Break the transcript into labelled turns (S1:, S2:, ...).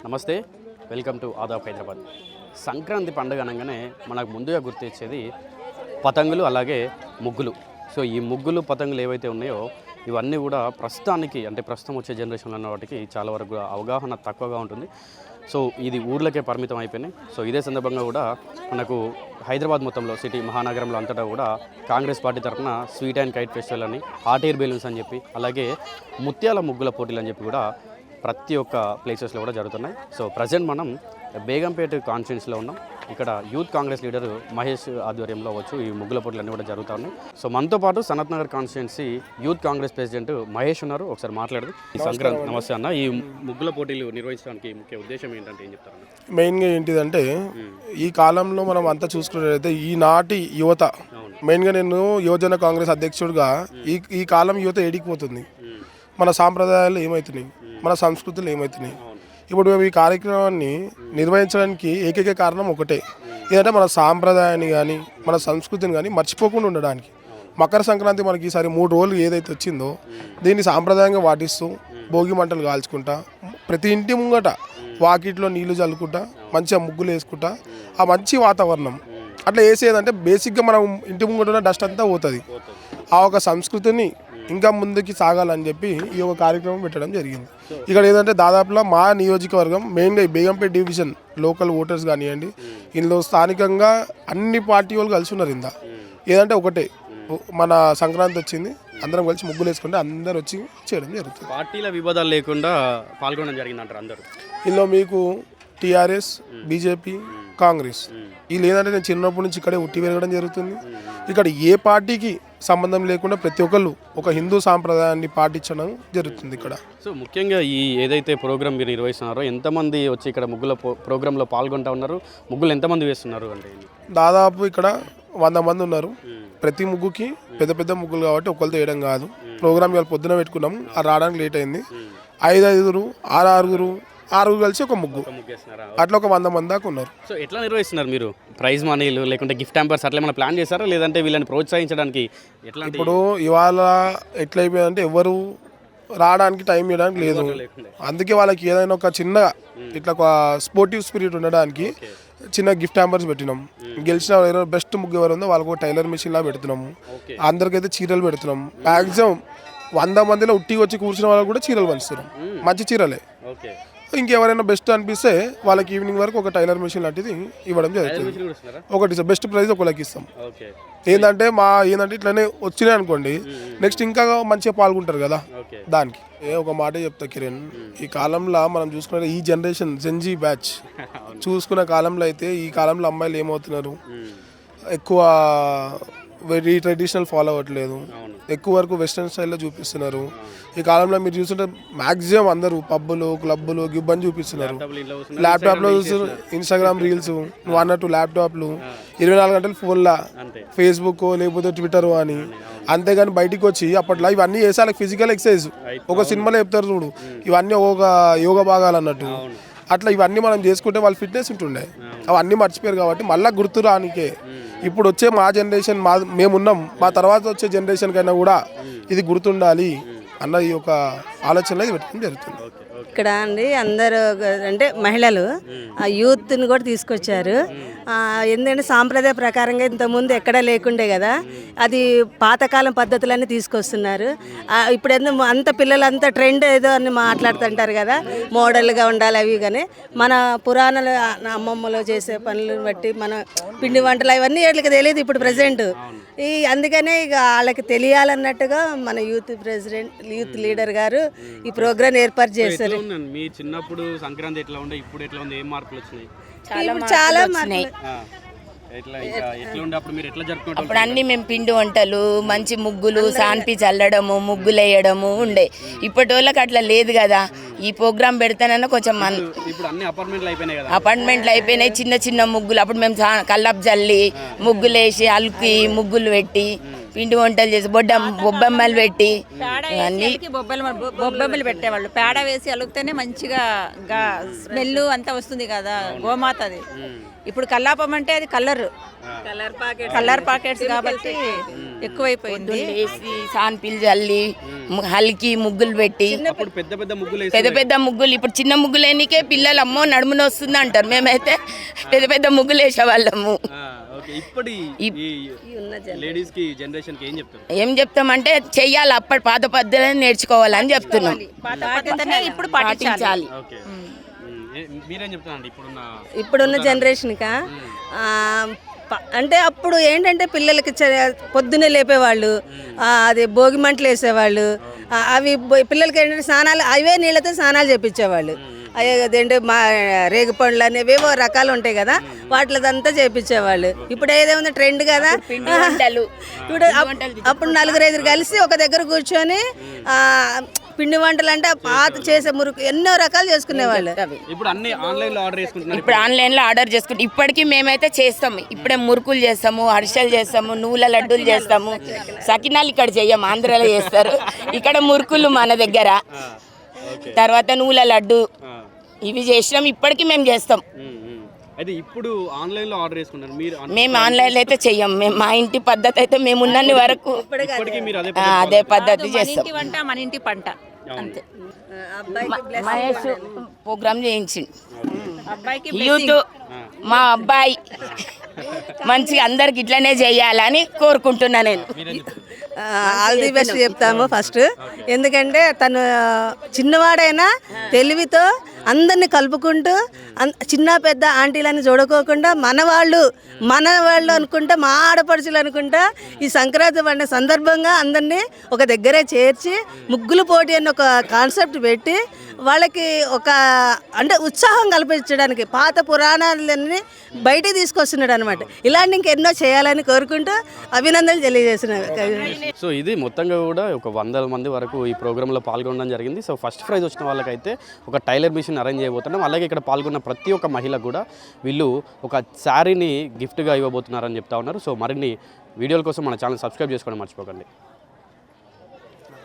S1: నమస్తే, welcome to Aadab Hyderabad. Sankranti పండుగ అనగానే మనకు ముందుగా గుర్తొచ్చేది పతంగులు, అలాగే ముగ్గులు. సో ఈ ముగ్గులు, పతంగులు ఏవైతే ఉన్నాయో ఇవన్నీ కూడా ప్రస్తుతానికి అంటే ప్రస్తుతం వచ్చే జనరేషన్లో ఉన్న వాటికి చాలా వరకు అవగాహన తక్కువగా ఉంటుంది. సో ఇది ఊర్లకే పరిమితం అయిపోయినాయి. సో ఇదే సందర్భంగా కూడా మనకు హైదరాబాద్ మొత్తంలో సిటీ మహానగరంలో అంతటా కూడా కాంగ్రెస్ పార్టీ తరఫున స్వీట్ అండ్ కైట్ ఫెస్టివల్ అని, హాట్ ఎయిర్ బెలూన్స్ అని చెప్పి, అలాగే ముత్యాల ముగ్గుల పోటీలు అని చెప్పి కూడా ప్రతి ఒక్క ప్లేసెస్లో కూడా జరుగుతున్నాయి. సో ప్రజెంట్ మనం బేగంపేట కాన్స్టిట్యున్సీలో ఉన్నాం. ఇక్కడ యూత్ కాంగ్రెస్ లీడర్ మహేష్ ఆధ్వర్యంలో వచ్చు ఈ ముగ్గుల పోటీలు అన్నీ కూడా జరుగుతూ ఉన్నాయి. సో మనతో పాటు Sanath Nagar constituency youth Congress president Mahesh ఉన్నారు. ఒకసారి మాట్లాడదు. ఈ సంక్రాంతి నమస్తే అన్న. ఈ ముగ్గుల పోటీలు నిర్వహించడానికి ముఖ్య ఉద్దేశం ఏంటంటే ఏం చెప్తారు?
S2: మెయిన్గా ఏంటిదంటే ఈ కాలంలో మనం అంతా చూసుకున్నట్లయితే ఈనాటి యువత, మెయిన్గా నేను యువజన కాంగ్రెస్ అధ్యక్షుడిగా ఈ కాలం యువత ఎడిగిపోతుంది. మన సాంప్రదాయాలు ఏమవుతున్నాయి, మన సంస్కృతులు ఏమవుతున్నాయి. ఇప్పుడు మేము ఈ కార్యక్రమాన్ని నిర్వహించడానికి ఏకైక కారణం ఒకటే, ఏదంటే మన సాంప్రదాయాన్ని కానీ మన సంస్కృతిని కానీ మర్చిపోకుండా ఉండడానికి. మకర సంక్రాంతి మనకి ఈసారి 3 రోజులు ఏదైతే వచ్చిందో దీన్ని సాంప్రదాయంగా పాటిస్తూ భోగి మంటలు కాల్చుకుంటా, ప్రతి ఇంటి ముంగట వాకిట్లో నీళ్లు చల్లుకుంటా, మంచిగా ముగ్గులు వేసుకుంటా, ఆ మంచి వాతావరణం అట్లా వేసేదంటే బేసిక్గా మనం ఇంటి ముంగట ఉన్న డస్ట్ అంతా పోతుంది. ఆ ఒక సంస్కృతిని ఇంకా ముందుకి సాగాలని చెప్పి ఈ ఒక కార్యక్రమం పెట్టడం జరిగింది. ఇక్కడ ఏదంటే దాదాపులో మా నియోజకవర్గం మెయిన్గా బేగంపేట డివిజన్ లోకల్ ఓటర్స్ కానివ్వండి, ఇందులో స్థానికంగా అన్ని పార్టీ వాళ్ళు కలిసి ఉన్నారు. ఏదంటే ఒకటే, మన సంక్రాంతి వచ్చింది, అందరం కలిసి ముగ్గులు వేసుకుంటే అందరు వచ్చి చేయడం జరుగుతుంది.
S1: పార్టీల వివాదాలు లేకుండా పాల్గొనడం జరిగింది అంటారు అందరూ.
S2: ఇందులో మీకు టీఆర్ఎస్, బీజేపీ, కాంగ్రెస్ వీళ్ళు ఏదంటే నేను చిన్నప్పటి నుంచి ఇక్కడే ఉట్టి పెరగడం జరుగుతుంది. ఇక్కడ ఏ పార్టీకి సంబంధం లేకుండా ప్రతి ఒక్కళ్ళు ఒక హిందూ సాంప్రదాయాన్ని పాటించడం జరుగుతుంది ఇక్కడ.
S1: సో ముఖ్యంగా ఈ ఏదైతే ప్రోగ్రామ్ మీరు నిర్వహిస్తున్నారో ఎంతమంది వచ్చి ఇక్కడ ముగ్గుల ప్రోగ్రాంలో పాల్గొంటూ ఉన్నారు? ముగ్గులు ఎంతమంది వేస్తున్నారు అంటే? దాదాపు
S2: ఇక్కడ 100 మంది ఉన్నారు. ప్రతి ముగ్గుకి పెద్ద పెద్ద ముగ్గులు కాబట్టి ఒకరితో వేయడం కాదు. ప్రోగ్రామ్ ఇవాళ పొద్దున పెట్టుకున్నాం, అది రావడానికి లేట్ అయింది. 5 6 కలిసి ఒక ముగ్గు, అట్లా ఒక 100 మంది దాకా ఉన్నారు.
S1: సో ఎట్లా నిర్వహిస్తున్నారు మీరు? ప్రైజ్ మనీలు లేకుంటే గిఫ్ట్ హ్యాంపర్స్ అట్లా ఏమైనా ప్లాన్ చేశారా, లేదంటే వీళ్ళని ప్రోత్సహించడానికి ఎట్లా?
S2: ఇప్పుడు ఇవాళ ఎట్లయిపోయిందంటే ఎవరు రావడానికి టైం ఇవ్వడానికి లేదు. అందుకే వాళ్ళకి ఏదైనా ఒక చిన్న ఇట్లా ఒక స్పోర్టివ్ స్పిరిట్ ఉండడానికి చిన్న గిఫ్ట్ హ్యాంపర్స్ పెట్టినాం. గెలిచిన ఎవరో బెస్ట్ ముగ్గు ఎవరు ఉందో వాళ్ళకు టైలర్ మిషన్ లా పెడుతున్నాము. అందరికైతే చీరలు పెడుతున్నాం. మ్యాక్సిమం 100 మందిలో ఉట్టికి వచ్చి కూర్చున్న వాళ్ళకి కూడా చీరలు పంచుతున్నాం, మంచి చీరలే. ఇంకెవరైనా బెస్ట్ అనిపిస్తే వాళ్ళకి ఈవినింగ్ వరకు ఒక టైలర్ మిషన్ లాంటిది ఇవ్వడం జరుగుతుంది. ఒకటి బెస్ట్ ప్రైజ్ ఒకళ్ళకి ఇస్తాం. ఏంటంటే ఇట్లనే వచ్చినాయి అనుకోండి, నెక్స్ట్ ఇంకా మంచిగా పాల్గొంటారు కదా దానికి. ఒక మాట చెప్తా కిరణ్, ఈ కాలంలో మనం చూసుకున్న ఈ జనరేషన్ జెన్జీ బ్యాచ్ చూసుకున్న కాలంలో అయితే ఈ కాలంలో అమ్మాయిలు ఏమవుతున్నారు, ఎక్కువ వెరీ ట్రెడిషనల్ ఫాలో అవ్వట్లేదు, ఎక్కువ వరకు వెస్ట్రన్ స్టైల్లో చూపిస్తున్నారు. ఈ కాలంలో మీరు చూస్తుంటే మ్యాక్సిమం అందరూ పబ్బులు, క్లబ్బులు, గిబ్బని చూపిస్తున్నారు. ల్యాప్టాప్లో చూస్తున్నారు, ఇన్స్టాగ్రామ్ రీల్స్, నువ్వు అన్నట్టు ల్యాప్టాప్లు, 24 గంటలు ఫోన్లా, ఫేస్బుక్ లేకపోతే ట్విట్టర్ అని. అంతేగాని బయటికి వచ్చి అప్పట్లో ఇవన్నీ చేసి వాళ్ళకి ఫిజికల్ ఎక్సర్సైజ్ ఒక సినిమాలో చెప్తారు చూడు, ఇవన్నీ ఒక యోగ భాగాలు అన్నట్టు. అట్లా ఇవన్నీ మనం చేసుకుంటే వాళ్ళు ఫిట్నెస్ ఉంటుండే, అవన్నీ మర్చిపోయారు. కాబట్టి మళ్ళీ గుర్తు రానికే ఇప్పుడు వచ్చే మా జనరేషన్, మేమున్నాం, మా తర్వాత వచ్చే జనరేషన్ కైనా కూడా ఇది గుర్తుండాలి అన్న ఈ యొక్క ఆలోచనలో ఇది పెట్టడం జరుగుతుంది.
S3: ఇక్కడ అండి అందరూ అంటే మహిళలు యూత్ని కూడా తీసుకొచ్చారు. ఎందుకంటే సాంప్రదాయ ప్రకారంగా ఇంతకుముందు ఎక్కడా లేకుండే కదా, అది పాతకాలం పద్ధతులన్నీ తీసుకొస్తున్నారు. ఇప్పుడు అంత పిల్లలంతా ట్రెండ్ ఏదో అని మాట్లాడుతుంటారు కదా, మోడల్గా ఉండాలి అవి. కానీ మన పురాణాల అమ్మమ్మలో చేసే పనులను బట్టి మన పిండి వంటలు అవన్నీ వీళ్ళకి తెలియదు ఇప్పుడు ప్రజెంట్. అందుకనే ఇక వాళ్ళకి తెలియాలన్నట్టుగా మన యూత్ లీడర్ గారు ఈ ప్రోగ్రాం ఏర్పాటు చేశారు.
S1: మీ చిన్నప్పుడు సంక్రాంతి ఎట్లా ఉండే, ఇప్పుడు ఎట్లా ఉంది, ఏం మార్పులు వచ్చినాయి?
S3: చాలా మార్పులు.
S4: అప్పుడు అన్ని మేము పిండి వంటలు, మంచి ముగ్గులు, సాన్పి చల్లడము, ముగ్గులు వేయడము ఉండే. ఇప్పటి వాళ్ళకి అట్లా లేదు కదా. ఈ ప్రోగ్రామ్ పెడతానన్నా కొంచెం అపార్ట్మెంట్లు అయిపోయినాయి, చిన్న చిన్న ముగ్గులు. అప్పుడు మేము కల్లాపు జల్లి ముగ్గులు వేసి అల్కి ముగ్గులు పెట్టి పిండి వంటలు చేసి బొబ్బమ్మలు పెట్టి అన్నీ
S5: బొబ్బెమ్మలు పెట్టేవాళ్ళు. పేడ వేసి అలుగుతేనే మంచిగా స్మెల్ అంతా వస్తుంది కదా గోమాతది. ఇప్పుడు కల్లాపం అంటే అది కలర్ పాకెట్స్ కాబట్టి ఎక్కువైపోయింది.
S4: వేసి సాన్పిల్ చల్లి హల్కి ముగ్గులు పెట్టి పెద్ద పెద్ద ముగ్గులు ఇప్పుడు చిన్న ముగ్గులు ఎన్నికే పిల్లలు అమ్మో నడుమున వస్తుంది అంటారు. మేమైతే పెద్ద పెద్ద ముగ్గులు వేసేవాళ్ళము. ఏం చెప్తామంటే చెయ్యాలి, అప్పటి పాత పద్ధతులను నేర్చుకోవాలని చెప్తున్నాం.
S5: ఇప్పుడు
S4: పాటించాలి.
S3: ఇప్పుడున్న జనరేషన్కా అంటే అప్పుడు ఏంటంటే పిల్లలకి పొద్దున్నే లేపేవాళ్ళు, అది భోగి మంటలు వేసేవాళ్ళు, అవి పిల్లలకి ఏంటంటే స్నానాలు అవే నీళ్ళతో స్నానాలు చేపించేవాళ్ళు. అదేంటి మా రేగు పండ్లు అనేవేవో రకాలు ఉంటాయి కదా, వాటిదంతా చేపించేవాళ్ళు. ఇప్పుడు ఏదేముంది ట్రెండ్ కదా, ఇప్పుడు అప్పుడు 4-5 కలిసి ఒక దగ్గర కూర్చొని పిండి వంటలు అంటే పాత చేసే మురుకు ఎన్నో రకాలు చేసుకునేవాళ్ళు.
S1: ఇప్పుడు
S4: ఆన్లైన్లో ఆర్డర్ చేసుకుంటాం. ఇప్పటికీ మేమైతే చేస్తాము. ఇప్పుడే మురుకులు చేస్తాము, అరిసెలు చేస్తాము, నువ్వుల లడ్డూలు చేస్తాము. సకినాలు ఇక్కడ చెయ్యము, ఆంధ్రాలో చేస్తారు. ఇక్కడ మురుకులు మన దగ్గర, తర్వాత నువ్వుల లడ్డు ఇవి చేసినాం. ఇప్పటికీ మేము చేస్తాం.
S1: అయితే ఇప్పుడు ఆన్లైన్లో ఆర్డర్ చేసుకుంటారు మీరు?
S4: మేము ఆన్లైన్లో అయితే చెయ్యం. మేము మా ఇంటి పద్ధతి అయితే మేము ఉన్నన్ని వరకు అదే పద్ధతి చేస్తాం.
S5: మన ఇంటి పంట అంతే.
S4: మహేష్ ప్రోగ్రామ్ చేయించింది యూత్. మా అబ్బాయి మంచిగా అందరికి ఇట్లనే చేయాలని కోరుకుంటున్నా నేను.
S3: ఆల్ ది బెస్ట్ చెప్తాము ఫస్ట్. ఎందుకంటే తను చిన్నవాడైనా తెలివితో అందరిని కలుపుకుంటూ చిన్న పెద్ద ఆంటీలని చూడుకోకుండా మన వాళ్ళు అనుకుంటా, మా ఆడపడుచులు అనుకుంటా ఈ సంక్రాంతి పండుగ సందర్భంగా అందరినీ ఒక దగ్గరే చేర్చి ముగ్గులు పోటీ అని ఒక కాన్సెప్ట్ పెట్టి వాళ్ళకి ఒక అంటే ఉత్సాహం కల్పించడానికి పాత పురాణాలన్నీ బయటికి తీసుకొస్తున్నాడు అనమాట. ఇలాంటి ఇంకెన్నో చేయాలని కోరుకుంటూ అభినందనలు తెలియజేస్తున్నారు.
S1: సో ఇది మొత్తంగా కూడా ఒక 100 మంది వరకు ఈ ప్రోగ్రాంలో పాల్గొనడం జరిగింది. సో ఫస్ట్ ప్రైజ్ వచ్చిన వాళ్ళకైతే ఒక టైలర్ మిషన్ అరేంజ్ చేయబోతున్నాం. అలాగే ఇక్కడ పాల్గొన్న ప్రతి ఒక్క మహిళకు కూడా వీళ్ళు ఒక శారీని గిఫ్ట్గా ఇవ్వబోతున్నారని చెప్తా ఉన్నారు. సో మరిన్ని వీడియోల కోసం మన ఛానల్ సబ్స్క్రైబ్ చేసుకోవడం మర్చిపోకండి.